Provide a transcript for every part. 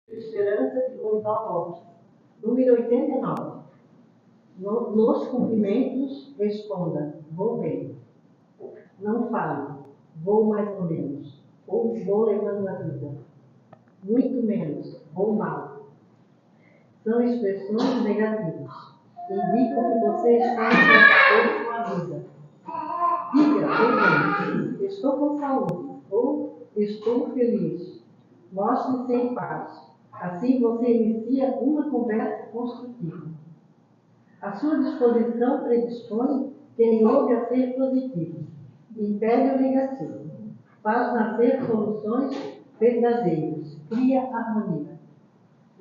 Esperança de Orival Lopes, número 89. Nos cumprimentos, responda: vou bem. Não fale: vou mais ou menos. Ou vou levando a vida. Muito menos: vou mal. São expressões negativas. Indicam que você está insatisfeito com a vida. Diga: vou bem. Estou com saúde. Ou estou feliz. Mostre-se em paz. Assim você inicia uma conversa construtiva. A sua disposição predispõe quem ouve a ser positivo, impede o negativo, faz nascer soluções verdadeiras, cria harmonia.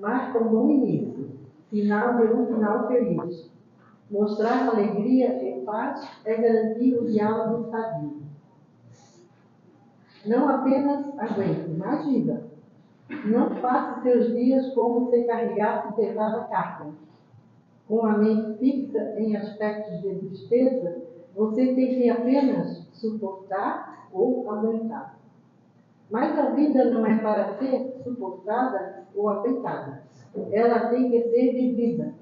Marca um bom início, sinal de um final feliz. Mostrar alegria e paz é garantir o diálogo sadio. Não apenas aguente, mas viva. Não faça seus dias como se carregasse pesada carga. Com a mente fixa em aspectos de tristeza, você tem que apenas suportar ou aguentar. Mas a vida não é para ser suportada ou aguentada. Ela tem que ser vivida,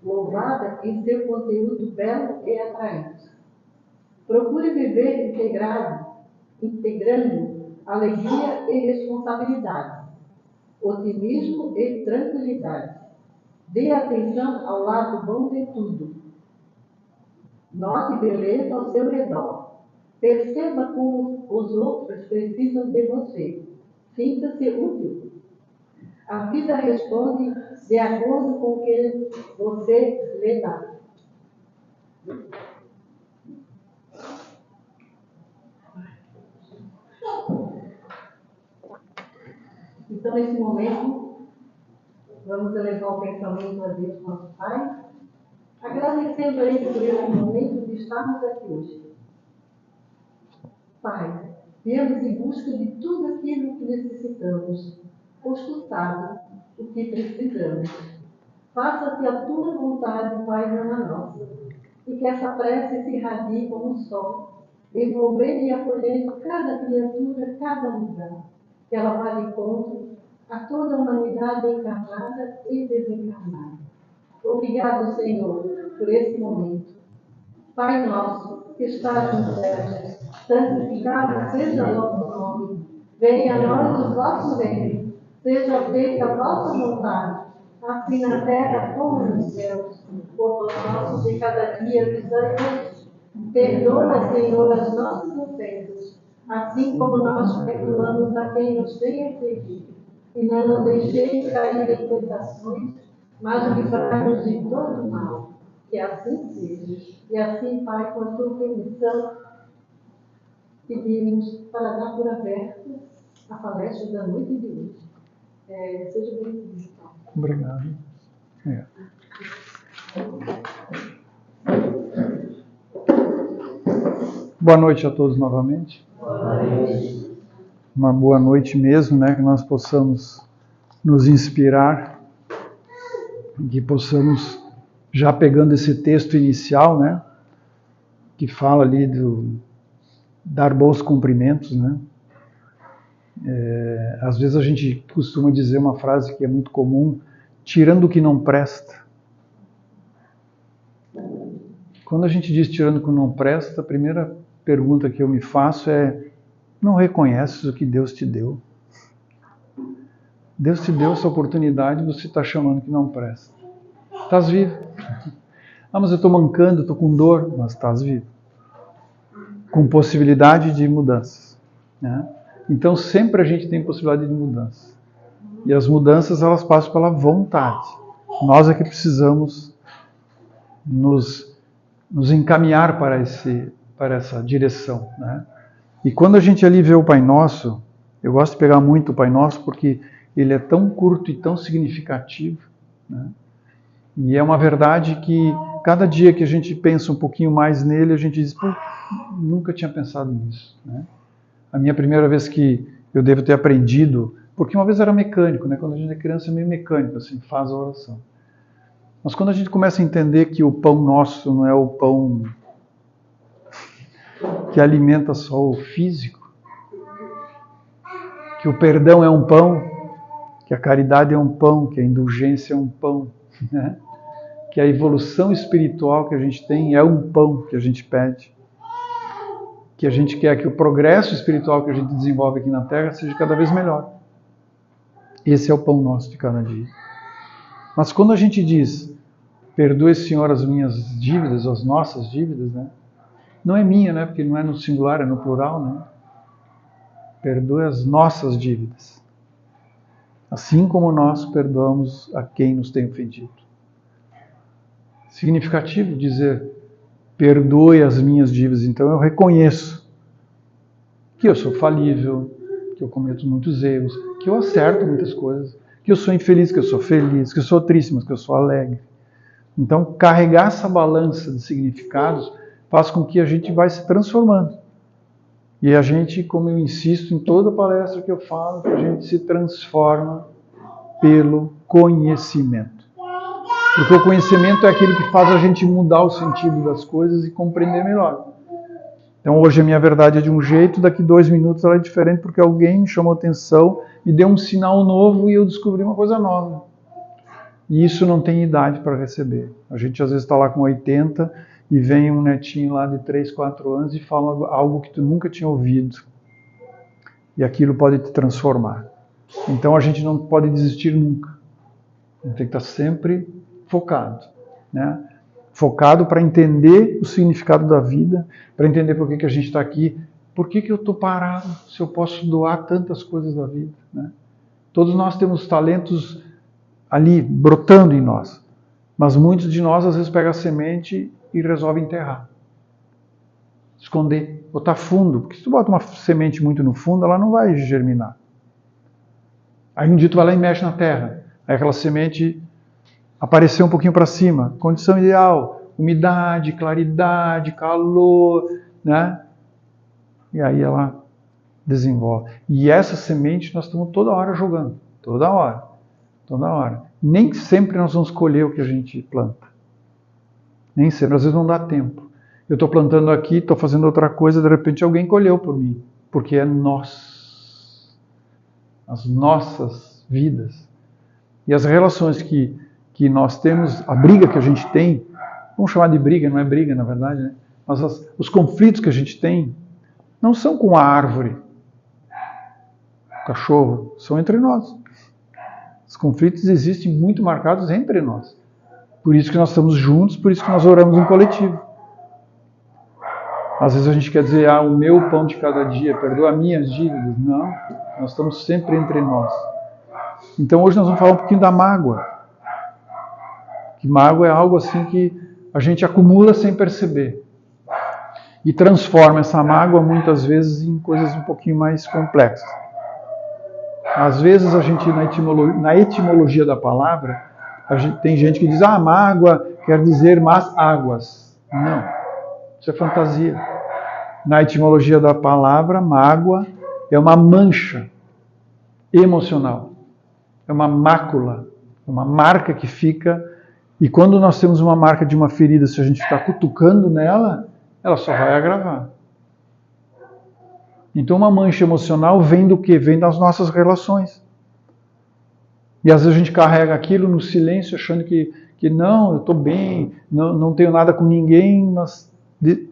louvada em seu conteúdo belo e atraente. Procure viver integrando alegria e responsabilidade, otimismo e tranquilidade. Dê atenção ao lado bom de tudo. Note beleza ao seu redor. Perceba como os outros precisam de você. Sinta-se útil. A vida responde de acordo com o que você lhe dá. Então, nesse momento, vamos elevar o pensamento a Deus, nosso Pai, agradecendo a Ele por esse momento de estarmos aqui hoje. Pai, viemos em busca de tudo aquilo que necessitamos, pois Tu sabes o que precisamos. Faça-se a Tua vontade, Pai, não a nossa, e que essa prece se irradie como um sol, envolvendo e acolhendo cada criatura, cada lugar, que ela vá de encontro a toda a humanidade encarnada e desencarnada. Obrigado, Senhor, por esse momento. Pai nosso, que estás no céu, santificado seja o vosso nome. Venha a nós o vosso reino. Seja feita a vossa vontade, assim na terra como nos céus. O pão nosso de cada dia nos dai hoje. Perdoa, Senhor, as nossas ofensas, assim como nós perdoamos a quem nos tem ofendido. E não nos deixeis cair em tentações, mas livrai-nos de todo mal. Que assim seja. E assim, Pai, com a tua permissão, pedimos para dar por aberta a palestra da noite de hoje. Seja bem-vindo, Pai. Obrigado. Boa noite a todos novamente. Boa noite. Uma boa noite mesmo, né? Que nós possamos nos inspirar, que possamos, já pegando esse texto inicial, né? Que fala ali do dar bons cumprimentos, né? Às vezes a gente costuma dizer uma frase que é muito comum: tirando o que não presta. Quando a gente diz tirando o que não presta, a primeira pergunta que eu me faço é: não reconheces o que Deus te deu? Deus te deu essa oportunidade e você está chamando que não presta. Estás vivo. Ah, mas eu estou mancando, estou com dor, mas estás vivo. Com possibilidade de mudanças, né? Então sempre a gente tem possibilidade de mudança. E as mudanças, elas passam pela vontade. Nós é que precisamos nos encaminhar para essa direção, né? E quando a gente ali vê o Pai Nosso, eu gosto de pegar muito o Pai Nosso porque ele é tão curto e tão significativo, né? E é uma verdade que cada dia que a gente pensa um pouquinho mais nele, a gente diz: pô, nunca tinha pensado nisso, né? A minha primeira vez que eu devo ter aprendido, porque uma vez era mecânico, né? Quando a gente é criança é meio mecânico, assim, faz a oração. Mas quando a gente começa a entender que o pão nosso não é o pão que alimenta só o físico, que o perdão é um pão que a caridade é um pão, que a indulgência é um pão, né? Que a evolução espiritual que a gente tem é um pão que a gente pede, que a gente quer que o progresso espiritual que a gente desenvolve aqui na Terra seja cada vez melhor. Esse é o pão nosso de cada dia. Mas quando a gente diz, perdoe, Senhor, as minhas dívidas, as nossas dívidas, né? Não é minha, né? Porque não é no singular, é no plural, né? Perdoe as nossas dívidas, assim como nós perdoamos a quem nos tem ofendido. Significativo dizer, perdoe as minhas dívidas. Então eu reconheço que eu sou falível, que eu cometo muitos erros, que eu acerto muitas coisas, que eu sou infeliz, que eu sou feliz, que eu sou triste, mas que eu sou alegre. Então carregar essa balança de significados faz com que a gente vai se transformando. E a gente, como eu insisto em toda palestra que eu falo, que a gente se transforma pelo conhecimento. Porque o conhecimento é aquilo que faz a gente mudar o sentido das coisas e compreender melhor. Então hoje a minha verdade é de um jeito, daqui 2 minutos ela é diferente porque alguém me chamou atenção, me deu um sinal novo e eu descobri uma coisa nova. E isso não tem idade para receber. A gente às vezes está lá com 80 e vem um netinho lá de 3, 4 anos e fala algo que tu nunca tinha ouvido. E aquilo pode te transformar. Então a gente não pode desistir nunca. A gente tem que estar sempre focado, né? Focado para entender o significado da vida, para entender por que a gente está aqui, por que eu estou parado, se eu posso doar tantas coisas da vida, né? Todos nós temos talentos ali brotando em nós, mas muitos de nós às vezes pegam a semente e resolvem enterrar, esconder, botar fundo, porque se tu bota uma semente muito no fundo, ela não vai germinar. Aí um dia tu vai lá e mexe na terra, aí aquela semente apareceu um pouquinho para cima, condição ideal, umidade, claridade, calor, né? E aí ela desenvolve. E essa semente nós estamos toda hora jogando, toda hora. Nem sempre nós vamos colher o que a gente planta. Nem sempre, às vezes não dá tempo. Eu estou plantando aqui, estou fazendo outra coisa, de repente alguém colheu por mim, porque é nós, as nossas vidas. E as relações que nós temos, a briga que a gente tem, vamos chamar de briga, não é briga na verdade, né? Mas os conflitos que a gente tem não são com a árvore, o cachorro, são entre nós. Os conflitos existem muito marcados entre nós. Por isso que nós estamos juntos, por isso que nós oramos em coletivo. Às vezes a gente quer dizer, o meu pão de cada dia, perdoa minhas dívidas. Não, nós estamos sempre entre nós. Então hoje nós vamos falar um pouquinho da mágoa. Que mágoa é algo assim que a gente acumula sem perceber. E transforma essa mágoa muitas vezes em coisas um pouquinho mais complexas. Às vezes a gente, na etimologia da palavra, tem gente que diz, mágoa quer dizer más águas. Não, isso é fantasia. Na etimologia da palavra, mágoa é uma mancha emocional. É uma mácula, uma marca que fica. E quando nós temos uma marca de uma ferida, se a gente ficar cutucando nela, ela só vai agravar. Então uma mancha emocional vem do quê? Vem das nossas relações. E às vezes a gente carrega aquilo no silêncio, achando que não, eu estou bem, não tenho nada com ninguém, mas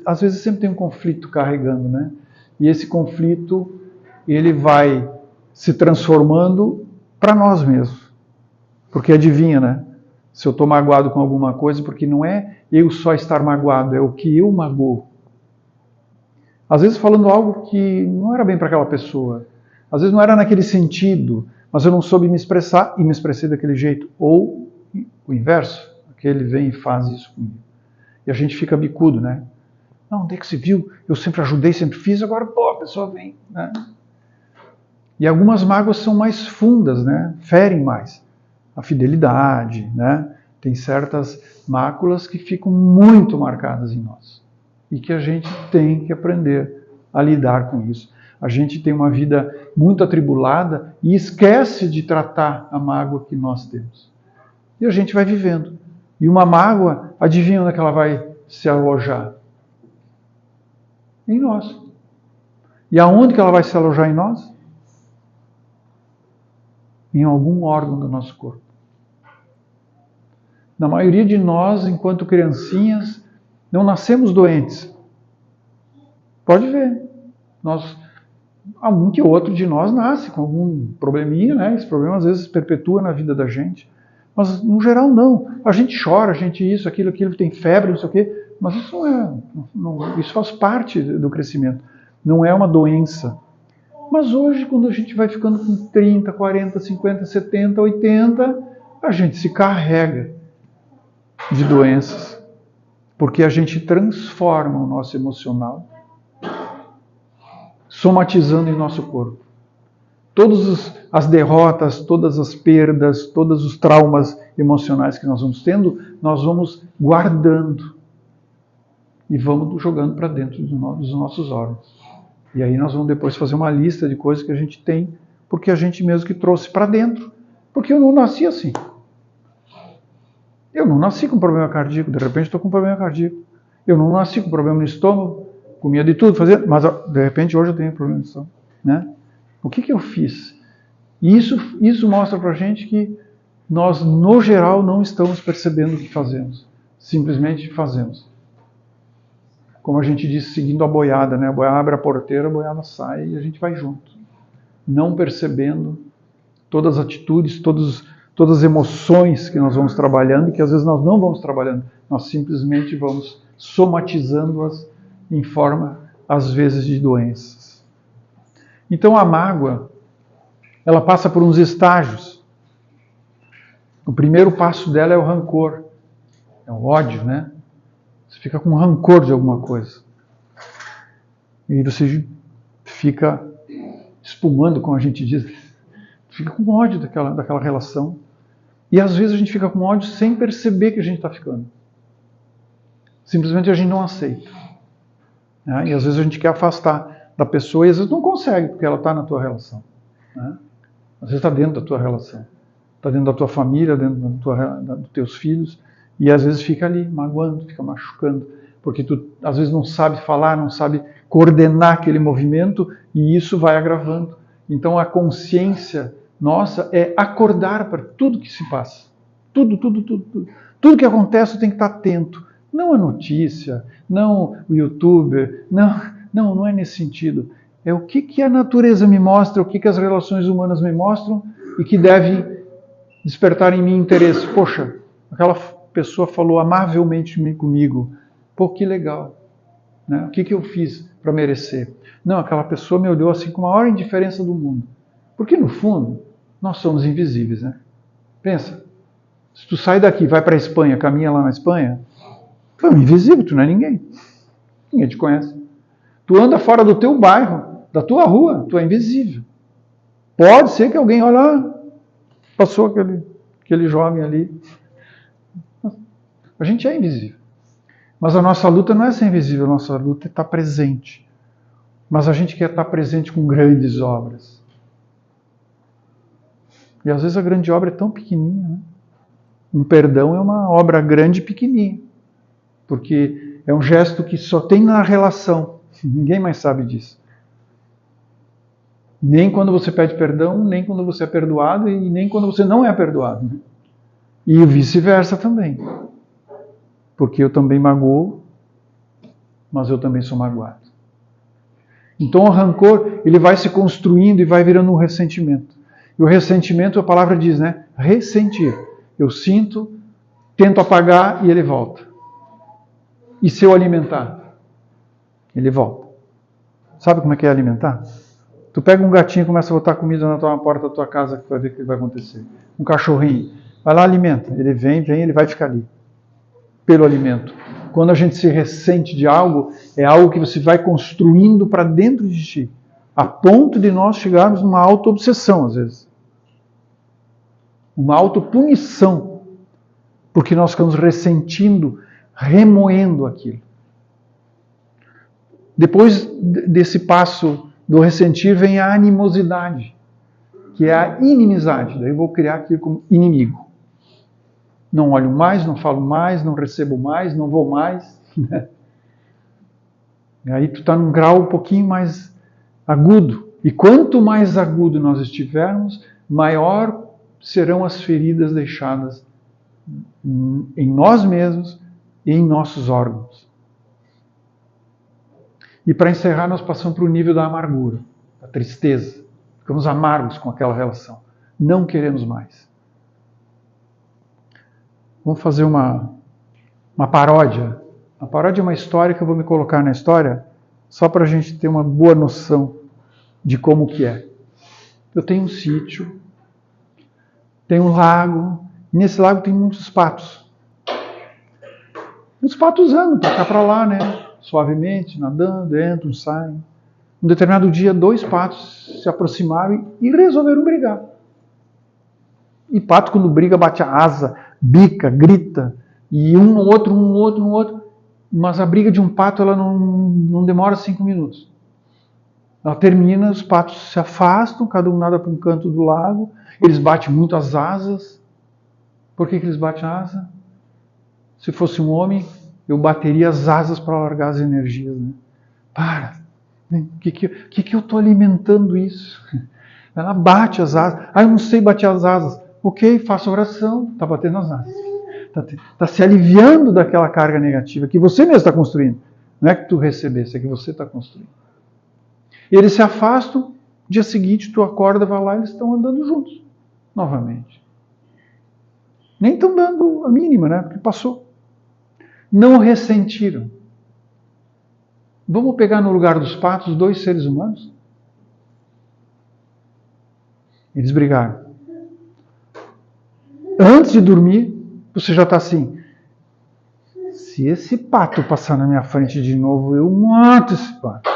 às vezes sempre tem um conflito carregando, né? E esse conflito, ele vai se transformando para nós mesmos. Porque adivinha, né? Se eu estou magoado com alguma coisa, porque não é eu só estar magoado, é o que eu magoo. Às vezes falando algo que não era bem para aquela pessoa. Às vezes não era naquele sentido, mas eu não soube me expressar e me expressei daquele jeito. Ou o inverso, aquele vem e faz isso comigo. E a gente fica bicudo, né? Não, onde é que se viu? Eu sempre ajudei, sempre fiz, agora a pessoa vem, né? E algumas mágoas são mais fundas, né? Ferem mais. A fidelidade, né? Tem certas máculas que ficam muito marcadas em nós. E que a gente tem que aprender a lidar com isso. A gente tem uma vida muito atribulada e esquece de tratar a mágoa que nós temos. E a gente vai vivendo. E uma mágoa, adivinha onde é que ela vai se alojar? Em nós. E aonde que ela vai se alojar em nós? em algum órgão do nosso corpo. Na maioria de nós, enquanto criancinhas, não nascemos doentes. Pode ver. Algum que outro de nós nasce com algum probleminha, né? Esse problema às vezes perpetua na vida da gente. Mas, no geral, não. A gente chora, a gente isso, aquilo, tem febre, não sei o quê. Mas isso isso faz parte do crescimento. Não é uma doença. Mas hoje, quando a gente vai ficando com 30, 40, 50, 70, 80, a gente se carrega de doenças. Porque a gente transforma o nosso emocional, somatizando em nosso corpo. Todas as derrotas, todas as perdas, todos os traumas emocionais que nós vamos tendo, nós vamos guardando e vamos jogando para dentro dos nossos órgãos. E aí nós vamos depois fazer uma lista de coisas que a gente tem, porque a gente mesmo que trouxe para dentro. Porque eu não nasci assim. Eu não nasci com problema cardíaco, de repente estou com problema cardíaco. Eu não nasci com problema no estômago, comia de tudo, mas de repente hoje eu tenho problema no estômago. Né? O que eu fiz? E isso mostra para a gente que nós, no geral, não estamos percebendo o que fazemos. Simplesmente fazemos. Como a gente disse, seguindo a boiada, né? A boiada abre a porteira, a boiada sai e a gente vai junto. Não percebendo todas as atitudes, todas as emoções que nós vamos trabalhando e que às vezes nós não vamos trabalhando. Nós simplesmente vamos somatizando-as em forma, às vezes, de doenças. Então a mágoa, ela passa por uns estágios. O primeiro passo dela é o rancor, é o ódio, né? Você fica com rancor de alguma coisa. E você fica espumando, como a gente diz, fica com ódio daquela relação. E às vezes a gente fica com ódio sem perceber que a gente está ficando. Simplesmente a gente não aceita. Né? E às vezes a gente quer afastar da pessoa e às vezes não consegue, porque ela está na tua relação. Né? Às vezes está dentro da tua relação. Está dentro da tua família, dentro dos teus filhos. E às vezes fica ali, magoando, fica machucando. Porque tu às vezes não sabe falar, não sabe coordenar aquele movimento e isso vai agravando. Então a consciência nossa é acordar para tudo que se passa. Tudo. Tudo que acontece tem que estar atento. Não a notícia, não o youtuber, não é nesse sentido. É o que a natureza me mostra, o que as relações humanas me mostram e que deve despertar em mim interesse. Poxa, aquela pessoa falou amavelmente comigo. Pô, que legal. Né? O que eu fiz para merecer? Não, aquela pessoa me olhou assim com a maior indiferença do mundo. Porque no fundo, nós somos invisíveis, né? Pensa, se tu sai daqui, vai para a Espanha, caminha lá na Espanha, tu é invisível, tu não é ninguém. Ninguém te conhece. Tu anda fora do teu bairro, da tua rua, tu é invisível. Pode ser que alguém, olha, passou aquele jovem ali. A gente é invisível. Mas a nossa luta não é ser invisível, a nossa luta é estar presente. Mas a gente quer estar presente com grandes obras. E às vezes a grande obra é tão pequenininha. Né? Um perdão é uma obra grande e pequenininha. Porque é um gesto que só tem na relação. Ninguém mais sabe disso. Nem quando você pede perdão, nem quando você é perdoado e nem quando você não é perdoado. Né? E vice-versa também. Porque eu também magoo, mas eu também sou magoado. Então o rancor, ele vai se construindo e vai virando um ressentimento. E o ressentimento, a palavra diz, né? Ressentir. Eu sinto, tento apagar e ele volta. E se eu alimentar? Ele volta. Sabe como é que é alimentar? Tu pega um gatinho e começa a botar comida na porta da tua casa, que vai ver o que vai acontecer. Um cachorrinho. Vai lá, alimenta. Ele vem, ele vai ficar ali. Pelo alimento. Quando a gente se ressente de algo, é algo que você vai construindo para dentro de ti. A ponto de nós chegarmos numa auto-obsessão, às vezes. Uma auto-punição. Porque nós ficamos ressentindo, remoendo aquilo. Depois desse passo do ressentir, vem a animosidade. Que é a inimizade. Daí eu vou criar aquilo como inimigo. Não olho mais, não falo mais, não recebo mais, não vou mais. E aí tu está num grau um pouquinho mais agudo. E quanto mais agudo nós estivermos, maior serão as feridas deixadas em nós mesmos e em nossos órgãos. E para encerrar, nós passamos para o nível da amargura, da tristeza. Ficamos amargos com aquela relação. Não queremos mais. Vamos fazer uma paródia. A paródia é uma história que eu vou me colocar na história só para a gente ter uma boa noção de como que é. Eu tenho um sítio, tem um lago, e nesse lago tem muitos patos. Os patos andam para cá para lá, né? Suavemente, nadando, entram, saem. Um determinado dia, 2 patos se aproximaram e resolveram brigar. E pato, quando briga, bate a asa, bica, grita, e um no outro. Mas a briga de um pato ela não demora 5 minutos. Ela termina, os patos se afastam, cada um nada para um canto do lago, eles batem muito as asas. Por que eles batem a asa? Se fosse um homem, eu bateria as asas para largar as energias. Né? Para! O que eu estou alimentando isso? Ela bate as asas. Eu não sei bater as asas. Ok, faça oração. Está batendo as asas. Está se aliviando daquela carga negativa que você mesmo está construindo. Não é que tu recebesse, é que você está construindo. E eles se afastam. Dia seguinte, tu acorda, vai lá e eles estão andando juntos. Novamente. Nem estão dando a mínima, né? Porque passou. Não ressentiram. Vamos pegar no lugar dos patos 2 seres humanos? Eles brigaram. Antes de dormir, você já está assim. Se esse pato passar na minha frente de novo, eu mato esse pato.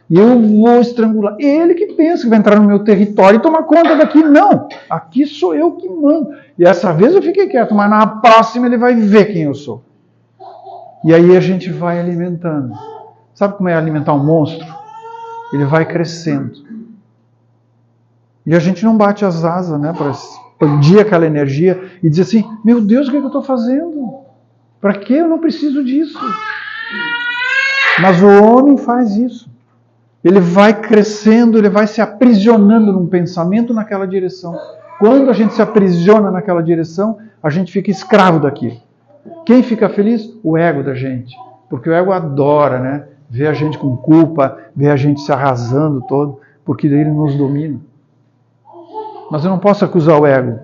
E eu vou estrangular. Ele que pensa que vai entrar no meu território e tomar conta daqui. Não, aqui sou eu que mando. E essa vez eu fiquei quieto, mas na próxima ele vai ver quem eu sou. E aí a gente vai alimentando. Sabe como é alimentar um monstro? Ele vai crescendo. E a gente não bate as asas, né, para expandir aquela energia e dizer assim, meu Deus, o que eu estou fazendo? Para que eu não preciso disso? Mas o homem faz isso. Ele vai crescendo, ele vai se aprisionando num pensamento naquela direção. Quando a gente se aprisiona naquela direção, a gente fica escravo daquilo. Quem fica feliz? O ego da gente. Porque o ego adora, né? Ver a gente com culpa, ver a gente se arrasando todo, porque daí ele nos domina. Mas eu não posso acusar o ego.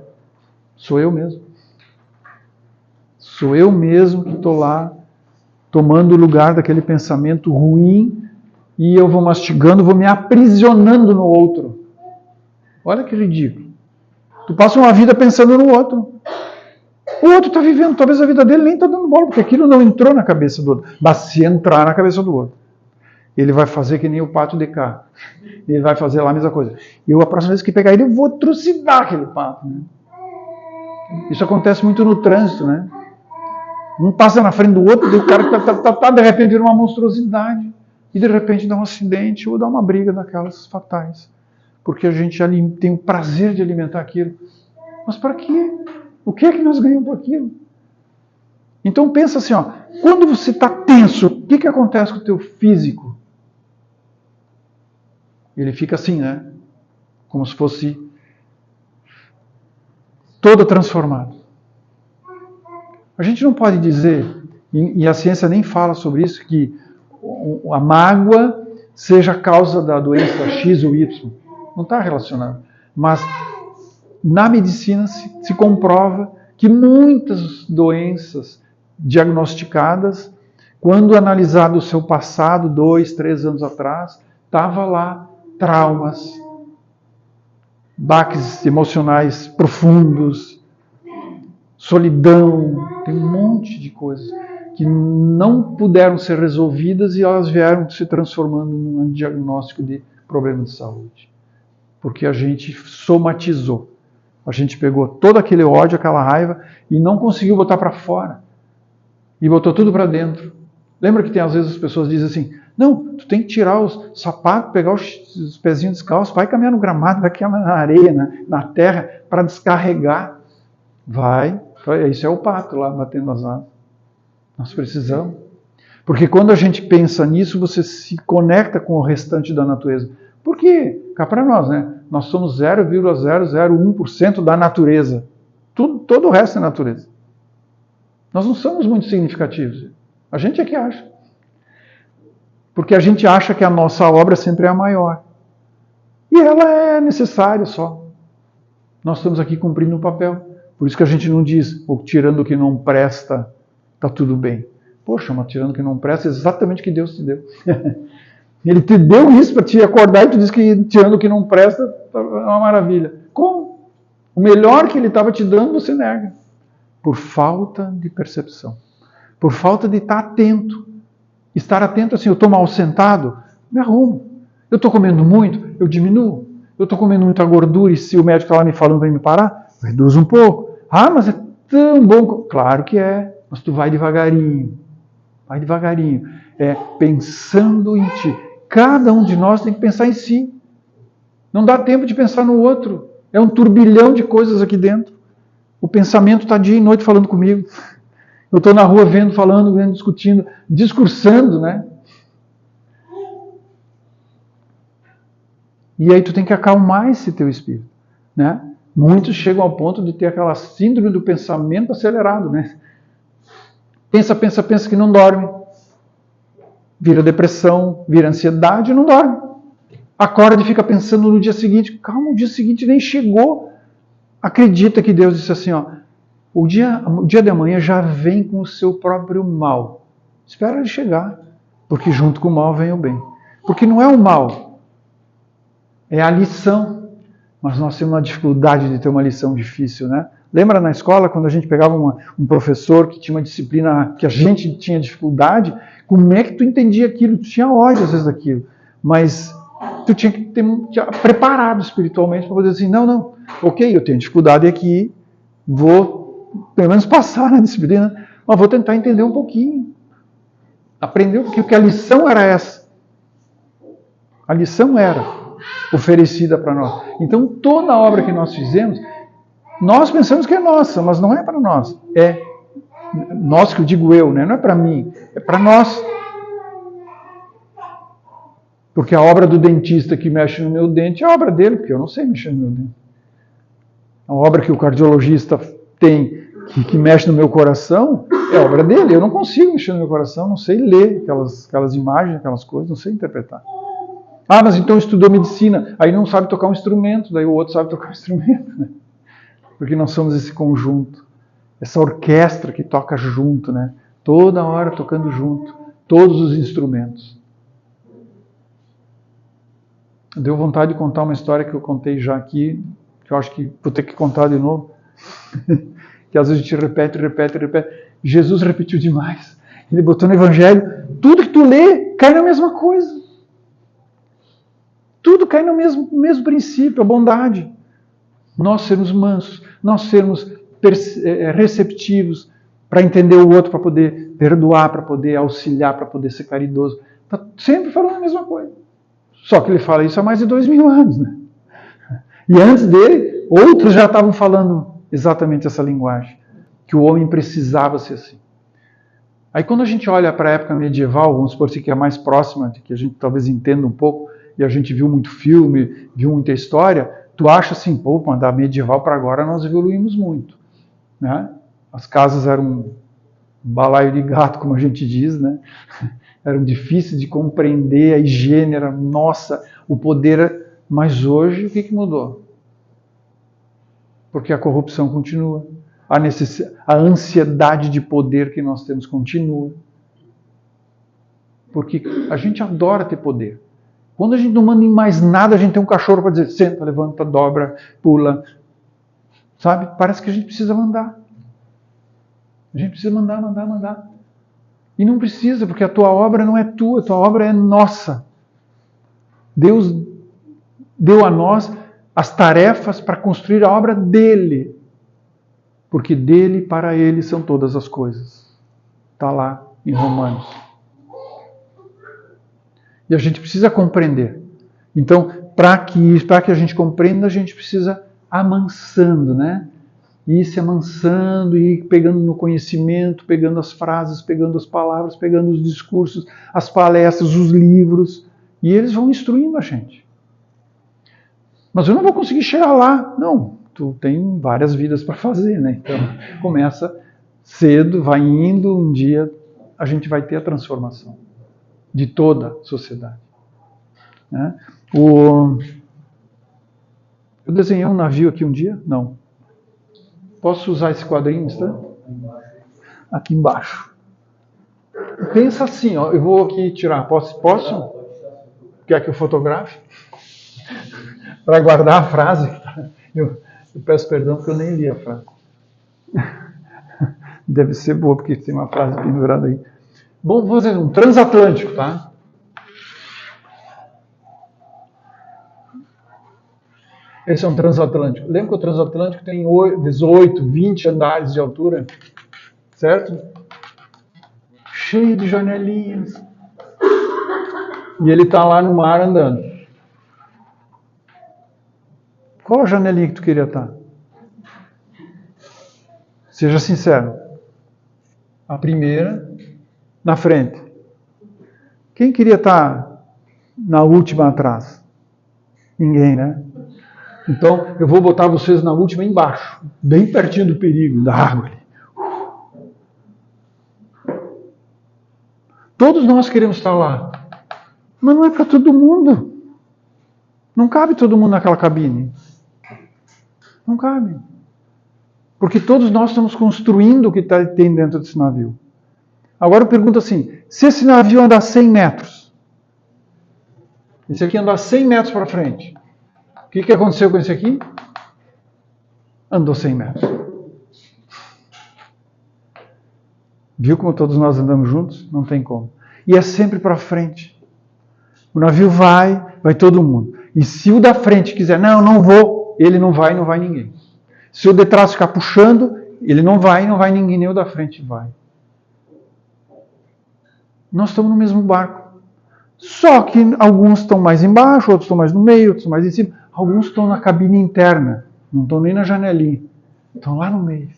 Sou eu mesmo. Sou eu mesmo que estou lá, tomando o lugar daquele pensamento ruim, e eu vou mastigando, vou me aprisionando no outro. Olha que ridículo. Tu passa uma vida pensando no outro. O outro está vivendo, talvez a vida dele nem está dando bola, porque aquilo não entrou na cabeça do outro. Mas se entrar na cabeça do outro, ele vai fazer que nem o pato de cá. Ele vai fazer lá a mesma coisa. Eu, a próxima vez que pegar ele, eu vou trucidar aquele pato. Né? Isso acontece muito no trânsito, né? Um passa na frente do outro, e o cara de repente vira uma monstruosidade. E de repente dá um acidente ou dá uma briga daquelas fatais. Porque a gente tem o prazer de alimentar aquilo. Mas para quê? O que é que nós ganhamos com aquilo? Então pensa assim, ó, quando você está tenso, o que acontece com o teu físico? Ele fica assim, né? Como se fosse todo transformado. A gente não pode dizer, e a ciência nem fala sobre isso, que a mágoa seja a causa da doença X ou Y. Não está relacionado. Mas na medicina se comprova que muitas doenças diagnosticadas, quando analisado o seu passado, 2, 3 anos atrás, estava lá traumas, baques emocionais profundos, solidão, tem um monte de coisas que não puderam ser resolvidas e elas vieram se transformando num diagnóstico de problema de saúde. Porque a gente somatizou. A gente pegou todo aquele ódio, aquela raiva e não conseguiu botar para fora. E botou tudo para dentro. Lembra que tem às vezes as pessoas dizem assim, não, tu tem que tirar os sapatos, pegar os pezinhos descalços, vai caminhar no gramado, vai caminhar na areia, na terra, para descarregar. Vai, isso é o pato lá batendo as asas. Nós precisamos. Porque quando a gente pensa nisso, você se conecta com o restante da natureza. Por quê? Cá para nós, né? Nós somos 0,001% da natureza. Todo o resto é natureza. Nós não somos muito significativos. A gente é que acha. Porque a gente acha que a nossa obra sempre é a maior. E ela é necessária só. Nós estamos aqui cumprindo um papel. Por isso que a gente não diz, tirando o que não presta, está tudo bem. Poxa, mas tirando o que não presta é exatamente o que Deus te deu. Ele te deu isso para te acordar e tu diz que tirando o que não presta é uma maravilha. Como? O melhor que Ele estava te dando, você nega. Por falta de percepção. Por falta de estar atento. Estar atento assim, eu estou mal sentado, me arrumo. Eu estou comendo muito, eu diminuo. Eu estou comendo muita gordura e se o médico está lá me falando para me parar, reduz um pouco. Ah, mas é tão bom. Claro que é, mas tu vai devagarinho. Vai devagarinho. É pensando em ti. Cada um de nós tem que pensar em si. Não dá tempo de pensar no outro. É um turbilhão de coisas aqui dentro. O pensamento está dia e noite falando comigo. Eu estou na rua vendo, falando, vendo, discutindo, discursando, né? E aí tu tem que acalmar esse teu espírito, né? Muitos chegam ao ponto de ter aquela síndrome do pensamento acelerado, né? Pensa que não dorme. Vira depressão, vira ansiedade e não dorme. Acorda e fica pensando no dia seguinte. Calma, o dia seguinte nem chegou. Acredita que Deus disse assim, ó, o dia de amanhã já vem com o seu próprio mal. Espera ele chegar, porque junto com o mal vem o bem. Porque não é o mal, é a lição. Mas nós temos uma dificuldade de ter uma lição difícil, né? Lembra na escola, quando a gente pegava um professor que tinha uma disciplina que a gente tinha dificuldade, como é que tu entendia aquilo? Tu tinha ódio às vezes daquilo, mas tu tinha que ter preparado espiritualmente para poder dizer assim, não, ok, eu tenho dificuldade aqui, vou pelo menos passar na disciplina, mas vou tentar entender um pouquinho. Aprender porque a lição era essa. A lição era oferecida para nós. Então toda a obra que nós fizemos, nós pensamos que é nossa, mas não é para nós. É nós que eu digo eu, né? Não é para mim, é para nós. Porque a obra do dentista que mexe no meu dente é a obra dele, porque eu não sei mexer no meu dente. A obra que o cardiologista tem, que mexe no meu coração, é obra dele. Eu não consigo mexer no meu coração, não sei ler aquelas imagens, aquelas coisas, não sei interpretar. Ah, mas então estudou medicina, aí não sabe tocar um instrumento, daí o outro sabe tocar um instrumento, né? Porque nós somos esse conjunto, essa orquestra que toca junto, né? Toda hora tocando junto, todos os instrumentos. Deu vontade de contar uma história que eu contei já aqui, que eu acho que vou ter que contar de novo, que às vezes a gente repete. Jesus repetiu demais. Ele botou no Evangelho, tudo que tu lê cai na mesma coisa. Tudo cai no mesmo princípio, a bondade. Nós sermos mansos, nós sermos receptivos para entender o outro, para poder perdoar, para poder auxiliar, para poder ser caridoso. Está sempre falando a mesma coisa. Só que ele fala isso há mais de 2000 anos, né? E antes dele, outros já estavam falando exatamente essa linguagem, que o homem precisava ser assim. Aí quando a gente olha para a época medieval, vamos supor assim, que é mais próxima, de que a gente talvez entenda um pouco, e a gente viu muito filme, viu muita história, tu acha assim, pô, da medieval para agora nós evoluímos muito, né? As casas eram um balaio de gato, como a gente diz, né? Eram difíceis de compreender, a higiene era, nossa, o poder. Mas hoje, o que mudou? Porque a corrupção continua. A ansiedade de poder que nós temos continua. Porque a gente adora ter poder. Quando a gente não manda em mais nada, a gente tem um cachorro para dizer, senta, levanta, dobra, pula. Sabe? Parece que a gente precisa mandar. A gente precisa mandar. E não precisa, porque a tua obra não é tua, a tua obra é nossa. Deus deu a nós as tarefas para construir a obra dele. Porque dele e para ele são todas as coisas. Está lá em Romanos. E a gente precisa compreender. Então, para que a gente compreenda, a gente precisa amansando, né? Ir se amansando, ir pegando no conhecimento, pegando as frases, pegando as palavras, pegando os discursos, as palestras, os livros. E eles vão instruindo a gente. Mas eu não vou conseguir chegar lá. Não, tu tem várias vidas para fazer, né? Então, começa cedo, vai indo, um dia a gente vai ter a transformação de toda a sociedade. Né? Eu desenhei um navio aqui um dia? Não. Posso usar esse quadrinho, tá? Aqui embaixo. Pensa assim, ó, eu vou aqui tirar. Posso? Quer que eu fotografe? Para guardar a frase. Eu peço perdão porque eu nem li a frase. Deve ser boa, porque tem uma frase pendurada aí. Bom, vou fazer um transatlântico, tá? Esse é um transatlântico. Lembra que o transatlântico tem 18, 20 andares de altura? Certo? Cheio de janelinhas. E ele está lá no mar andando. Qual a janelinha que tu queria estar? Seja sincero. A primeira, na frente. Quem queria estar na última atrás? Ninguém, né? Então, eu vou botar vocês na última embaixo, bem pertinho do perigo, da água ali. Todos nós queremos estar lá. Mas não é para todo mundo. Não cabe todo mundo naquela cabine. Não cabe. Porque todos nós estamos construindo o que tem dentro desse navio. Agora eu pergunto assim, se esse navio andar 100 metros, esse aqui andar 100 metros para frente, o que aconteceu com esse aqui? Andou 100 metros. Viu como todos nós andamos juntos? Não tem como. E é sempre para frente. O navio vai todo mundo. E se o da frente quiser, não vou, ele não vai ninguém. Se o de trás ficar puxando, ele não vai ninguém, nem o da frente vai. Nós estamos no mesmo barco. Só que alguns estão mais embaixo, outros estão mais no meio, outros estão mais em cima. Alguns estão na cabine interna, não estão nem na janelinha. Estão lá no meio.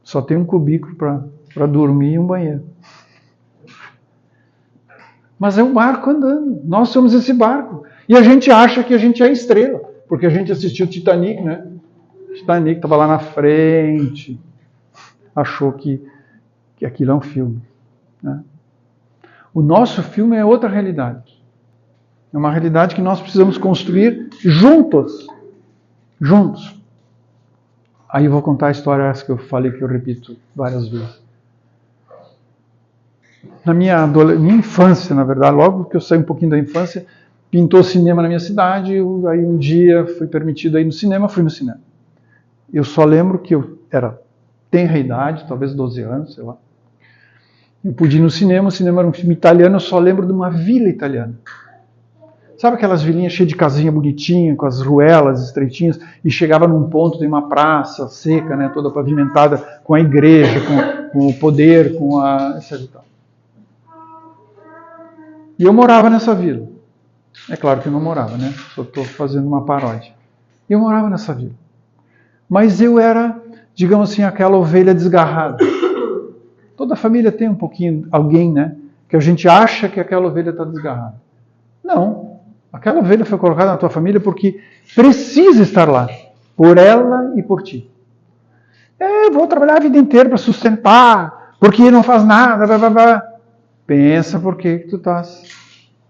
Só tem um cubículo para dormir e um banheiro. Mas é o barco andando. Nós somos esse barco. E a gente acha que a gente é a estrela. Porque a gente assistiu Titanic, né? Titanic estava lá na frente. Achou que aquilo é um filme. Né? O nosso filme é outra realidade. É uma realidade que nós precisamos construir juntos. Juntos. Aí eu vou contar a história essa que eu falei, que eu repito várias vezes. Na minha infância, na verdade, logo que eu saí um pouquinho da infância, pintou cinema na minha cidade, aí um dia fui permitido ir no cinema, fui no cinema. Eu só lembro que eu era tenra idade, talvez 12 anos, sei lá. Eu pude ir no cinema, o cinema era um filme italiano, eu só lembro de uma vila italiana. Sabe aquelas vilinhas cheias de casinha bonitinha, com as ruelas estreitinhas, e chegava num ponto, tem uma praça seca, né, toda pavimentada, com a igreja, com o poder, com a... etc. e tal. E eu morava nessa vila. É claro que eu não morava, né? Só estou fazendo uma paródia. Eu morava nessa vila. Mas eu era, digamos assim, aquela ovelha desgarrada. Toda família tem um pouquinho, alguém, né? Que a gente acha que aquela ovelha está desgarrada. Não. Aquela ovelha foi colocada na tua família porque precisa estar lá. Por ela e por ti. Eu vou trabalhar a vida inteira para sustentar, porque não faz nada, blá, blá, blá. Pensa por que tu estás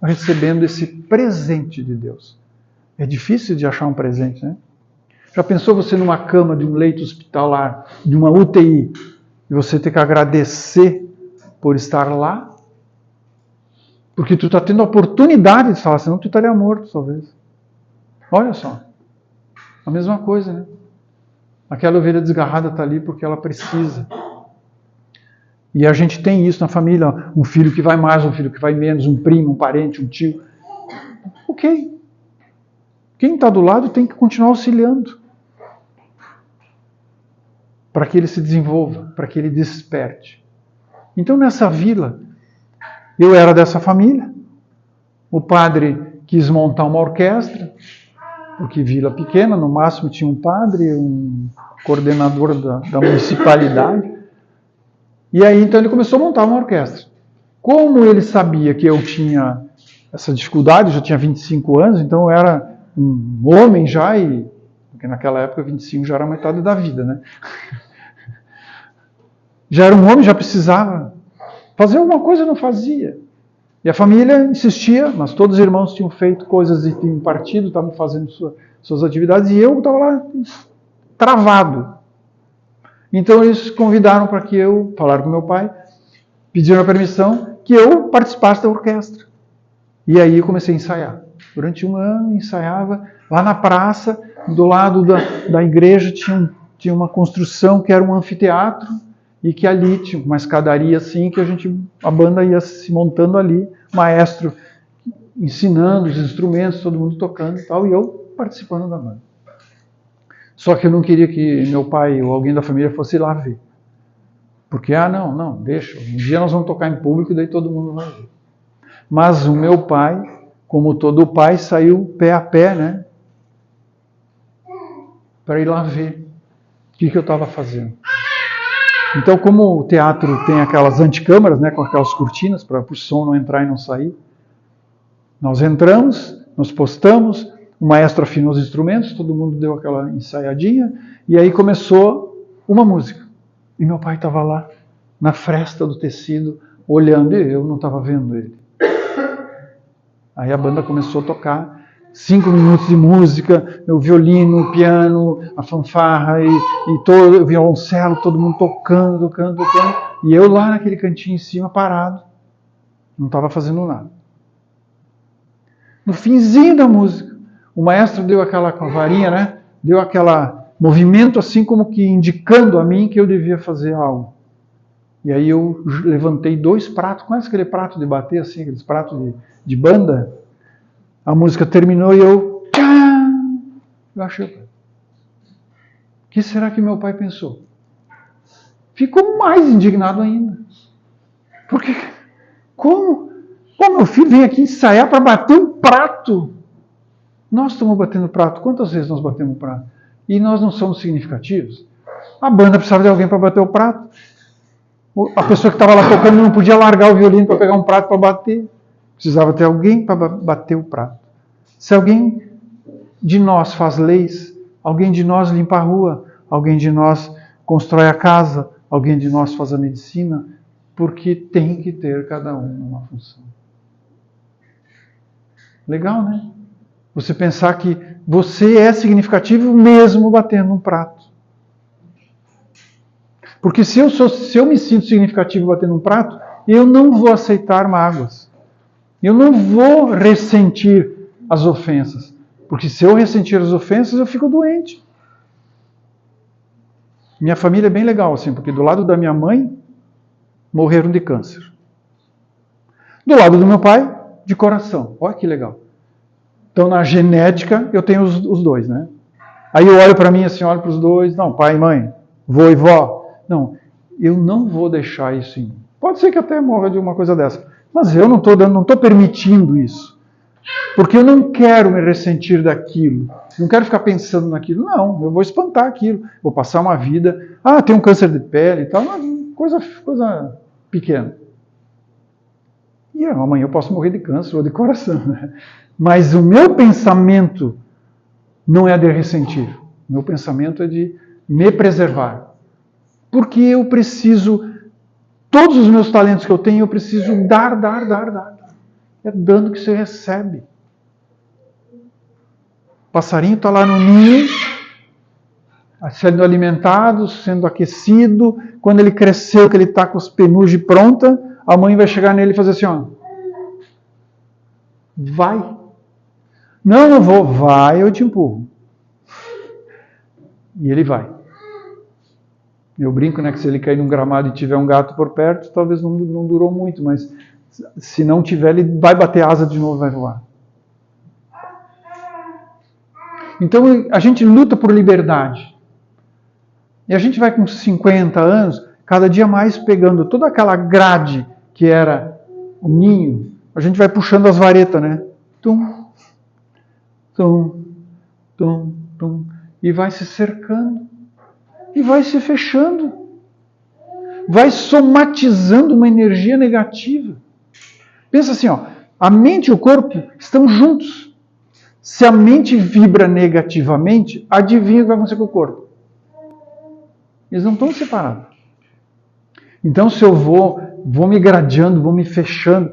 recebendo esse presente de Deus. É difícil de achar um presente, né? Já pensou você numa cama de um leito hospitalar, de uma UTI, e você ter que agradecer por estar lá? Porque tu está tendo a oportunidade de estar lá, senão tu estaria morto, talvez. Olha só. A mesma coisa, né? Aquela ovelha desgarrada está ali porque ela precisa. E a gente tem isso na família, um filho que vai mais, um filho que vai menos, um primo, um parente, um tio. Ok. Quem está do lado tem que continuar auxiliando. Para que ele se desenvolva, para que ele desperte. Então nessa vila, eu era dessa família. O padre quis montar uma orquestra, porque vila pequena, no máximo tinha um padre, um coordenador da municipalidade. E aí, então, ele começou a montar uma orquestra. Como ele sabia que eu tinha essa dificuldade, eu já tinha 25 anos, então eu era um homem já, porque naquela época 25 já era metade da vida, né? Já era um homem, já precisava fazer alguma coisa, não fazia. E a família insistia, mas todos os irmãos tinham feito coisas e tinham partido, estavam fazendo suas atividades, e eu estava lá travado. Então eles convidaram para que eu, falaram com meu pai, pediram a permissão que eu participasse da orquestra. E aí eu comecei a ensaiar. Durante um ano ensaiava lá na praça, do lado da igreja tinha uma construção que era um anfiteatro, e que ali tinha uma escadaria assim, que a banda ia se montando ali, maestro ensinando os instrumentos, todo mundo tocando e tal, e eu participando da banda. Só que eu não queria que meu pai ou alguém da família fosse lá ver. Porque, não, deixa, um dia nós vamos tocar em público e daí todo mundo vai ver. Mas o meu pai, como todo pai, saiu pé a pé, né? Para ir lá ver o que eu estava fazendo. Então, como o teatro tem aquelas anticâmaras, né, com aquelas cortinas para o som não entrar e não sair, nós entramos, nos postamos, o maestro afinou os instrumentos, todo mundo deu aquela ensaiadinha, e aí começou uma música. E meu pai estava lá, na fresta do tecido, olhando, e eu não estava vendo ele. Aí a banda começou a tocar, 5 minutos de música, o violino, o piano, a fanfarra e todo o violoncelo, todo mundo tocando. E eu lá naquele cantinho em cima, parado, não estava fazendo nada. No finzinho da música, o maestro deu aquela varinha, né? Deu aquele movimento assim como que indicando a mim que eu devia fazer algo. E aí eu levantei 2 pratos, conhece aquele prato de bater assim, aqueles pratos de banda? A música terminou e eu achei. O que será que meu pai pensou? Ficou mais indignado ainda. Porque, como meu filho vem aqui ensaiar para bater um prato? Nós estamos batendo prato. Quantas vezes nós batemos prato? E nós não somos significativos? A banda precisava de alguém para bater o prato. A pessoa que estava lá tocando não podia largar o violino para pegar um prato para bater. Precisava ter alguém para bater o prato. Se alguém de nós faz leis, alguém de nós limpa a rua, alguém de nós constrói a casa, alguém de nós faz a medicina, porque tem que ter cada um uma função. Legal, né? Você pensar que você é significativo mesmo batendo um prato. Porque se eu me sinto significativo batendo um prato, eu não vou aceitar mágoas. Eu não vou ressentir as ofensas. Porque se eu ressentir as ofensas, eu fico doente. Minha família é bem legal, assim, porque do lado da minha mãe, morreram de câncer. Do lado do meu pai, de coração. Olha que legal. Então, na genética, eu tenho os dois, né? Aí eu olho para mim assim, olho para os dois. Não, pai e mãe, vô e vó. Não, eu não vou deixar isso em mim. Pode ser que até morra de uma coisa dessa. Mas eu não estou permitindo isso. Porque eu não quero me ressentir daquilo. Não quero ficar pensando naquilo. Não, eu vou espantar aquilo. Vou passar uma vida... tem um câncer de pele e tal. Coisa pequena. E amanhã eu posso morrer de câncer ou de coração. Né? Mas o meu pensamento não é de ressentir. O meu pensamento é de me preservar. Porque eu preciso... Todos os meus talentos que eu tenho, eu preciso dar. É dando que você recebe. O passarinho está lá no ninho, sendo alimentado, sendo aquecido. Quando ele cresceu, que ele está com as penugem prontas, a mãe vai chegar nele e fazer assim, ó. Vai. Não vou. Vai, eu te empurro. E ele vai. Eu brinco, né, que se ele cair num gramado e tiver um gato por perto, talvez não durou muito, mas se não tiver, ele vai bater asa de novo e vai voar. Então a gente luta por liberdade. E a gente vai com 50 anos, cada dia mais pegando toda aquela grade que era o ninho, a gente vai puxando as varetas, né? Tum, tum, tum, tum, e vai se cercando. E vai se fechando. Vai somatizando uma energia negativa. Pensa assim, ó, a mente e o corpo estão juntos. Se a mente vibra negativamente, adivinha o que vai acontecer com o corpo? Eles não estão separados. Então, se eu vou me gradeando, vou me fechando.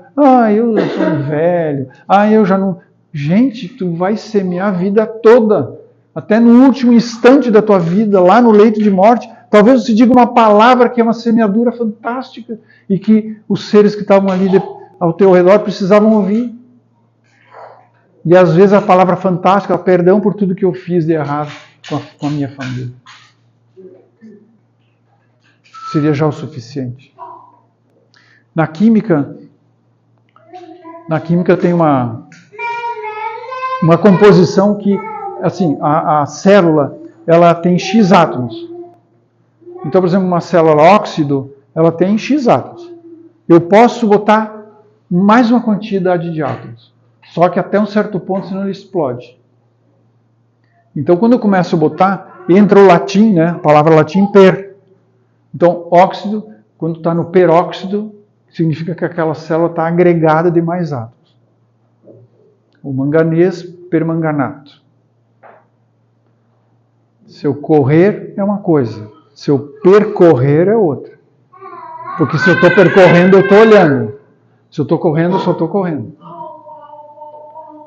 Eu já sou um velho. Eu já não... Gente, tu vai semear a vida toda. Até no último instante da tua vida, lá no leito de morte. Talvez você diga uma palavra que é uma semeadura fantástica e que os seres que estavam ali ao teu redor precisavam ouvir. E às vezes a palavra fantástica, perdão por tudo que eu fiz de errado com a minha família. Seria já o suficiente. Na química tem uma composição que, assim, a célula, ela tem X átomos. Então, por exemplo, uma célula óxido, ela tem X átomos. Eu posso botar mais uma quantidade de átomos. Só que até um certo ponto, senão ele explode. Então, quando eu começo a botar, entra o latim, né? A palavra latim, per. Então, óxido, quando está no peróxido, significa que aquela célula está agregada de mais átomos. O manganês, permanganato. Se eu correr, é uma coisa. Se eu percorrer, é outra. Porque se eu estou percorrendo, eu estou olhando. Se eu estou correndo, eu só estou correndo.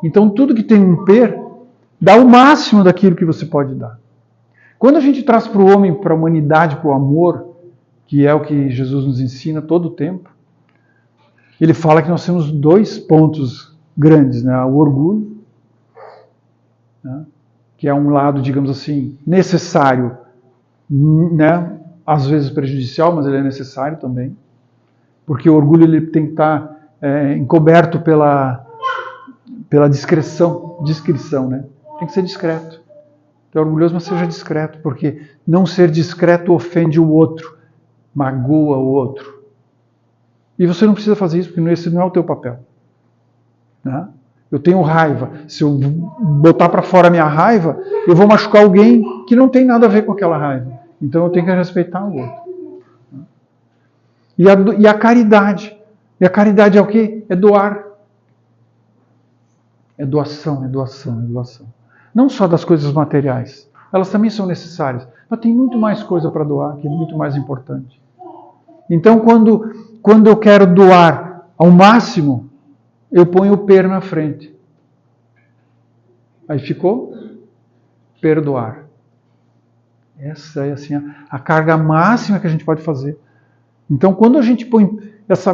Então, tudo que tem um per, dá o máximo daquilo que você pode dar. Quando a gente traz para o homem, para a humanidade, para o amor, que é o que Jesus nos ensina todo o tempo, ele fala que nós temos 2 pontos grandes, né? O orgulho, né? Que é um lado, digamos assim, necessário, né? Às vezes prejudicial, mas ele é necessário também, porque o orgulho ele tem que estar encoberto pela discrição, né? Tem que ser discreto. Tu é orgulhoso, mas seja discreto, porque não ser discreto ofende o outro, magoa o outro. E você não precisa fazer isso, porque esse não é o teu papel. Né? Eu tenho raiva. Se eu botar para fora a minha raiva, eu vou machucar alguém que não tem nada a ver com aquela raiva. Então eu tenho que respeitar o outro. E a caridade. E a caridade é o quê? É doar. É doação, é doação, é doação. Não só das coisas materiais. Elas também são necessárias. Mas tem muito mais coisa para doar, que é muito mais importante. Então, quando eu quero doar ao máximo, eu ponho o per na frente. Aí ficou perdoar. Essa é assim, a carga máxima que a gente pode fazer. Então, quando a gente põe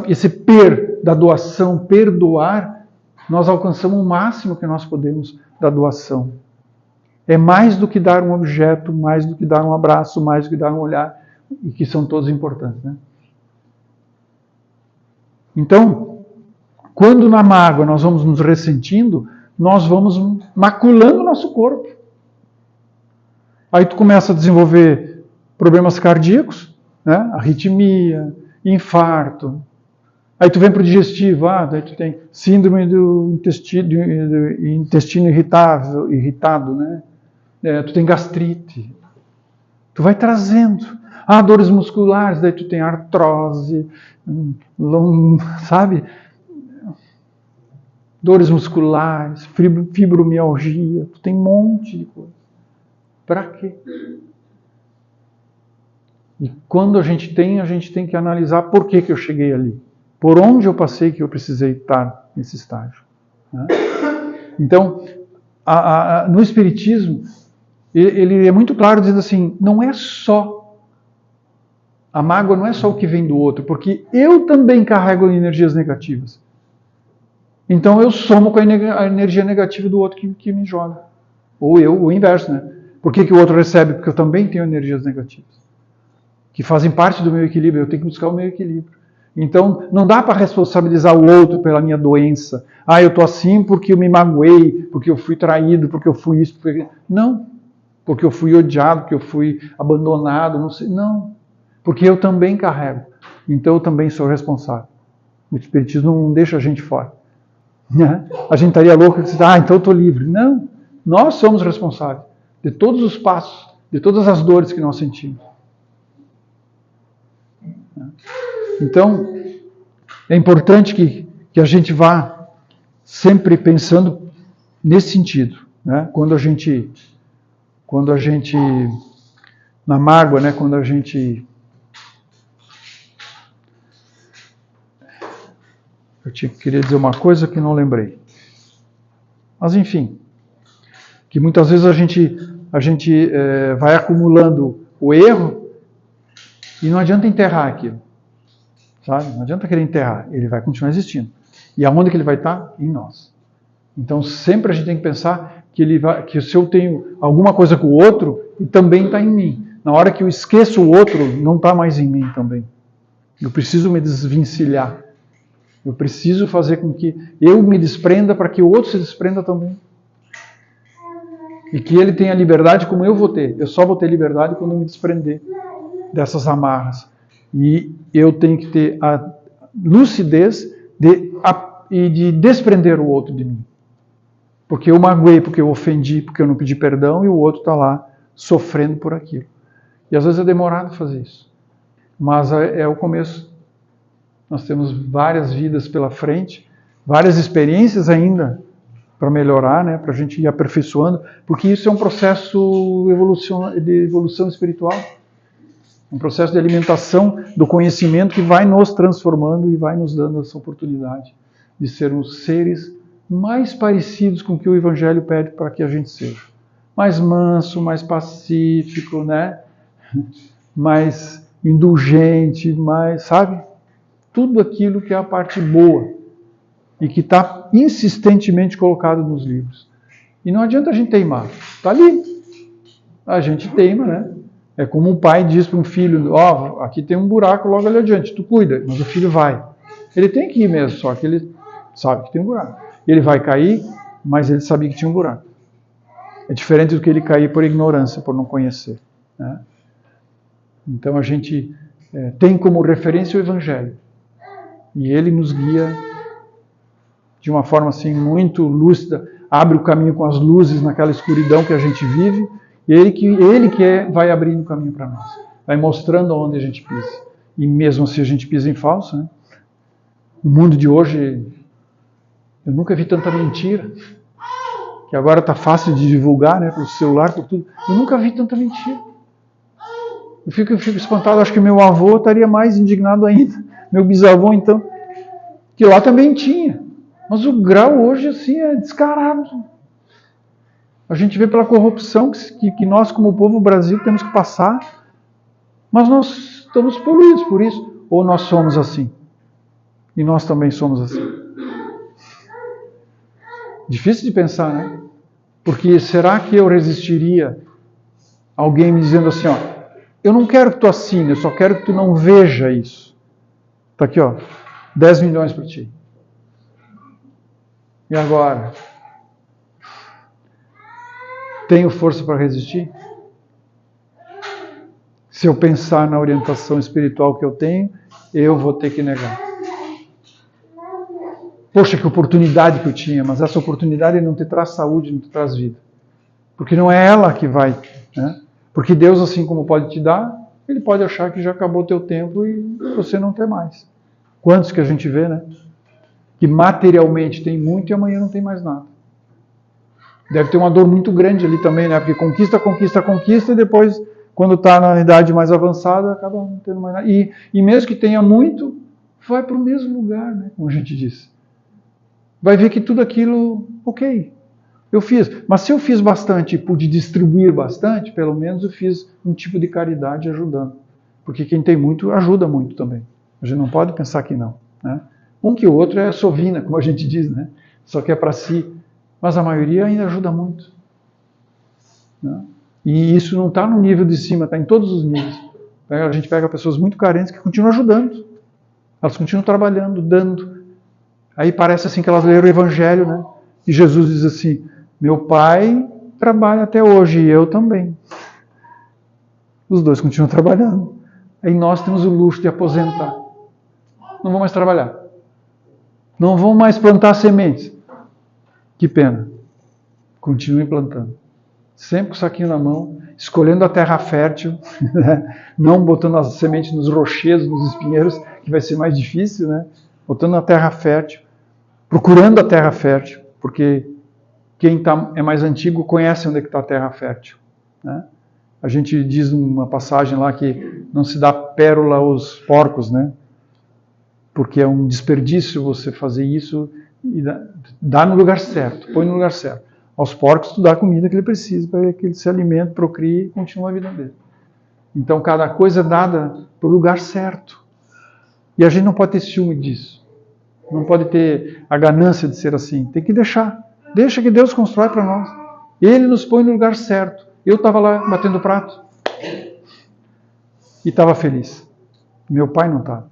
esse per da doação, perdoar, nós alcançamos o máximo que nós podemos da doação. É mais do que dar um objeto, mais do que dar um abraço, mais do que dar um olhar, e que são todos importantes, né? Então, quando na mágoa nós vamos nos ressentindo, nós vamos maculando o nosso corpo. Aí tu começa a desenvolver problemas cardíacos, né? Arritmia, infarto. Aí tu vem para o digestivo, daí tu tem síndrome do intestino irritado, né? Tu tem gastrite. Tu vai trazendo. Dores musculares, daí tu tem artrose, sabe? Dores musculares, fibromialgia, tu tem um monte de coisa. Para quê? E quando a gente tem que analisar por que eu cheguei ali. Por onde eu passei que eu precisei estar nesse estágio. Né? Então, no Espiritismo, ele é muito claro dizendo assim, não é só, a mágoa não é só o que vem do outro, porque eu também carrego energias negativas. Então eu somo com a energia negativa do outro que me joga. Ou o inverso, né? Por que o outro recebe? Porque eu também tenho energias negativas, que fazem parte do meu equilíbrio, eu tenho que buscar o meu equilíbrio. Então, não dá para responsabilizar o outro pela minha doença. Eu estou assim porque eu me magoei, porque eu fui traído, porque eu fui isso. Não, porque eu fui odiado, porque eu fui abandonado, não sei. Não, porque eu também carrego. Então, eu também sou responsável. O Espiritismo não deixa a gente fora. Né? A gente estaria louco e dizer, então eu estou livre. Não, nós somos responsáveis de todos os passos, de todas as dores que nós sentimos. Então, é importante que a gente vá sempre pensando nesse sentido, né? Quando a gente na mágoa, né? Quando a gente queria dizer uma coisa que não lembrei. Mas enfim, que muitas vezes a gente vai acumulando o erro e não adianta enterrar aquilo, sabe? Não adianta querer enterrar, ele vai continuar existindo. E aonde que ele vai estar? Em nós. Então sempre a gente tem que pensar que se eu tenho alguma coisa com o outro, ele também está em mim. Na hora que eu esqueço o outro, não está mais em mim também. Eu preciso me desvencilhar. Eu preciso fazer com que eu me desprenda para que o outro se desprenda também. E que ele tenha liberdade como eu vou ter. Eu só vou ter liberdade quando eu me desprender dessas amarras. E eu tenho que ter a lucidez de desprender o outro de mim. Porque eu magoei, porque eu ofendi, porque eu não pedi perdão e o outro está lá sofrendo por aquilo. E às vezes é demorado fazer isso. Mas é o começo. Nós temos várias vidas pela frente, várias experiências ainda para melhorar, né, para a gente ir aperfeiçoando, porque isso é um processo de evolução espiritual, um processo de alimentação do conhecimento que vai nos transformando e vai nos dando essa oportunidade de sermos seres mais parecidos com o que o Evangelho pede para que a gente seja. Mais manso, mais pacífico, né? Mais indulgente, mais, sabe? Tudo aquilo que é a parte boa e que está insistentemente colocado nos livros. E não adianta a gente teimar. Está ali. A gente teima, né? É como um pai diz para um filho, aqui tem um buraco logo ali adiante, tu cuida, mas o filho vai. Ele tem que ir mesmo, só que ele sabe que tem um buraco. Ele vai cair, mas ele sabia que tinha um buraco. É diferente do que ele cair por ignorância, por não conhecer, né? Então a gente tem como referência o Evangelho. E ele nos guia de uma forma assim muito lúcida, abre o caminho com as luzes naquela escuridão que a gente vive, e ele que vai abrindo o caminho para nós, vai mostrando onde a gente pisa. E mesmo se a gente pisa em falso, né? No mundo de hoje, eu nunca vi tanta mentira, que agora está fácil de divulgar, né, pelo celular, por tudo. Eu nunca vi tanta mentira. Eu fico espantado, acho que meu avô estaria mais indignado ainda. Meu bisavô, então, que lá também tinha. Mas o grau hoje, assim, é descarado. A gente vê pela corrupção que nós, como povo Brasil, temos que passar. Mas nós estamos poluídos por isso. Ou nós somos assim. E nós também somos assim. Difícil de pensar, né? Porque será que eu resistiria a alguém me dizendo assim, eu não quero que tu assine, eu só quero que tu não veja isso. Está aqui, 10 milhões para ti. E agora? Tenho força para resistir? Se eu pensar na orientação espiritual que eu tenho, eu vou ter que negar. Poxa, que oportunidade que eu tinha, mas essa oportunidade não te traz saúde, não te traz vida. Porque não é ela que vai, né? Porque Deus, assim como pode te dar, Ele pode achar que já acabou o teu tempo e você não tem mais. Quantos que a gente vê, né? Que materialmente tem muito e amanhã não tem mais nada. Deve ter uma dor muito grande ali também, né? Porque conquista e depois, quando está na idade mais avançada, acaba não tendo mais nada. E mesmo que tenha muito, vai para o mesmo lugar, né? Como a gente disse. Vai ver que tudo aquilo, ok, eu fiz. Mas se eu fiz bastante e pude distribuir bastante, pelo menos eu fiz um tipo de caridade ajudando. Porque quem tem muito, ajuda muito também. A gente não pode pensar que não, né? Um que o outro é sovina, como a gente diz, né? Só que é para si. Mas a maioria ainda ajuda muito, né? E isso não está no nível de cima, está em todos os níveis. A gente pega pessoas muito carentes que continuam ajudando. Elas continuam trabalhando, dando. Aí parece assim que elas leram o Evangelho, né? E Jesus diz assim, meu pai trabalha até hoje e eu também. Os dois continuam trabalhando. Aí nós temos o luxo de aposentar. Não vão mais trabalhar. Não vão mais plantar sementes. Que pena. Continuem plantando. Sempre com o saquinho na mão, escolhendo a terra fértil, né? Não botando as sementes nos rochedos, nos espinheiros, que vai ser mais difícil, né? Botando na terra fértil, procurando a terra fértil, porque quem é mais antigo conhece onde é que está a terra fértil, né? A gente diz numa passagem lá que não se dá pérola aos porcos, né? Porque é um desperdício você fazer isso e dá no lugar certo, põe no lugar certo. Aos porcos tu dá a comida que ele precisa para que ele se alimente, procrie e continue a vida dele. Então cada coisa é dada para o lugar certo. E a gente não pode ter ciúme disso. Não pode ter a ganância de ser assim. Tem que deixar. Deixa que Deus constrói para nós. Ele nos põe no lugar certo. Eu estava lá batendo prato. E estava feliz. Meu pai não estava.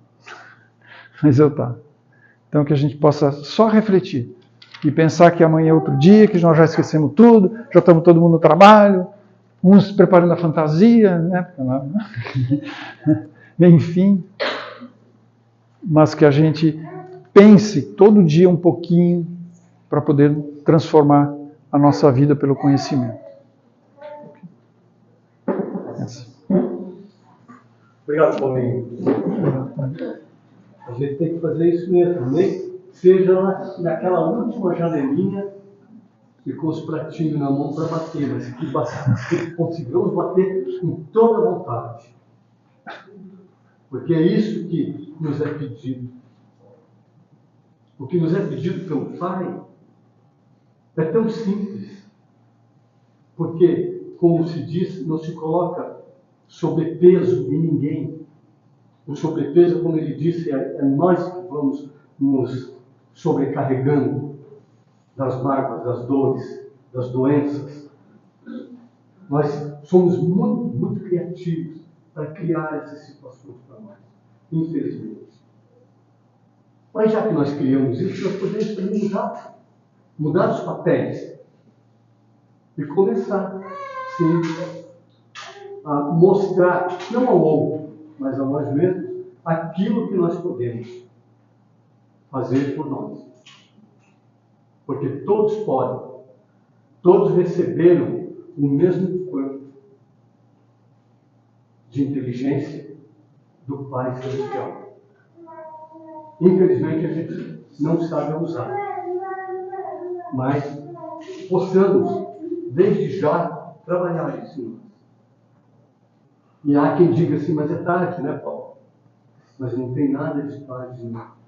Mas eu estava. Então que a gente possa só refletir. E pensar que amanhã é outro dia, que nós já esquecemos tudo, já estamos todo mundo no trabalho, uns preparando a fantasia, né? Enfim. Mas que a gente pense todo dia um pouquinho para poder transformar a nossa vida pelo conhecimento. Obrigado, Paulinho. A gente tem que fazer isso mesmo, nem seja naquela última janelinha e com os pratinhos na mão para bater, mas que consigamos bater com toda a vontade. Porque é isso que nos é pedido. O que nos é pedido pelo Pai é tão simples. Porque, como se diz, não se coloca sobrepeso em ninguém. O sobrepeso, como ele disse, é nós que vamos nos sobrecarregando das mágoas, das dores, das doenças. Nós somos muito, muito criativos para criar essas situações para nós, infelizmente. Mas já que nós criamos isso, nós podemos também mudar os papéis e começar, sim, a mostrar, não ao outro, mas a nós mesmos, aquilo que nós podemos fazer por nós. Porque todos podem, todos receberam o mesmo quanto de inteligência do Pai Celestial. Infelizmente a gente não sabe usar, mas possamos, desde já, trabalhar isso em nós. E há quem diga assim, mas é tarde, né, Paulo? Mas não tem nada de tarde, não.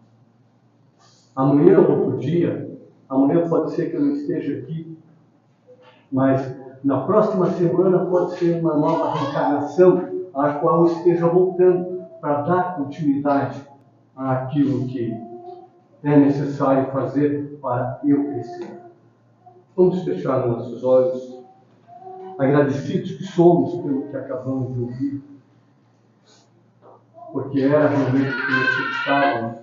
Amanhã ou outro dia, amanhã pode ser que eu não esteja aqui, mas na próxima semana pode ser uma nova reencarnação a qual eu esteja voltando para dar continuidade àquilo que é necessário fazer para eu crescer. Vamos fechar nossos olhos, agradecidos que somos pelo que acabamos de ouvir, porque era realmente o que necessitávamos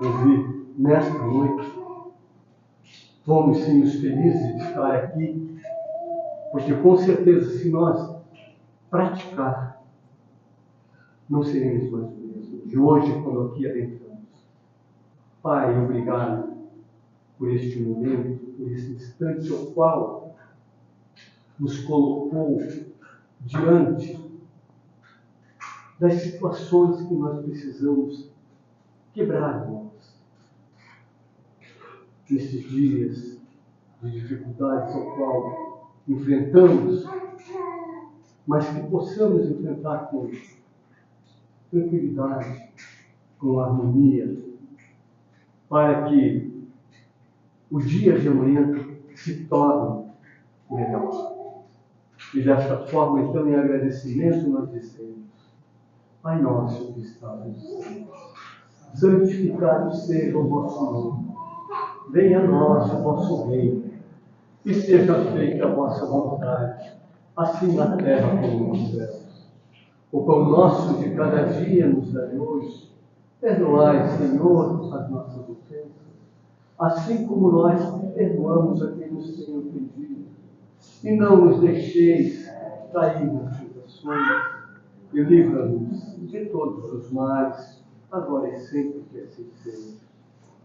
ouvir nesta noite. Fomos sim os felizes de estar aqui, porque com certeza se nós praticar, não seremos mais o mesmo. De hoje, quando aqui adentramos. Pai, obrigado por este momento, por esse instante ao qual nos colocou diante das situações que nós precisamos quebrar nós. Nesses dias de dificuldades ao qual enfrentamos, mas que possamos enfrentar com tranquilidade, com harmonia, para que o dia de amanhã se torne melhor. E desta forma, então, em agradecimento, nós dizemos: Pai nosso que estás nos céus, santificado seja o vosso nome. Venha a nós o vosso reino, e seja feita a vossa vontade, assim na terra como nos céus. O pão nosso de cada dia nos dai hoje. Perdoai, Senhor, as nossas ofensas, assim como nós perdoamos a quem nos tem ofendido. E não nos deixeis cair nas tentações, e livra-nos de todos os males, agora e sempre que assim seja.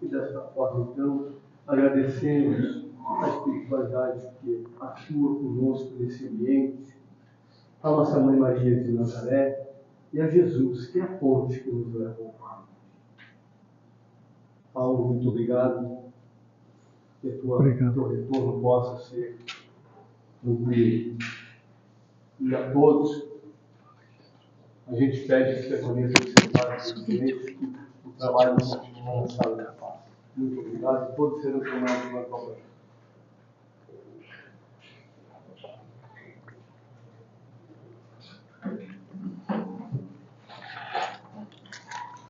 E desta forma, então, agradecemos a espiritualidade que atua conosco nesse ambiente, a nossa Mãe Maria de Nazaré e a Jesus, que é a ponte que nos leva ao Pai. Paulo, muito obrigado que Obrigado. teu retorno possa ser tranquilo. E a todos, a gente pede que permaneça observado o trabalho continua na sala de paz. Muito obrigado. Todos serão chamados para a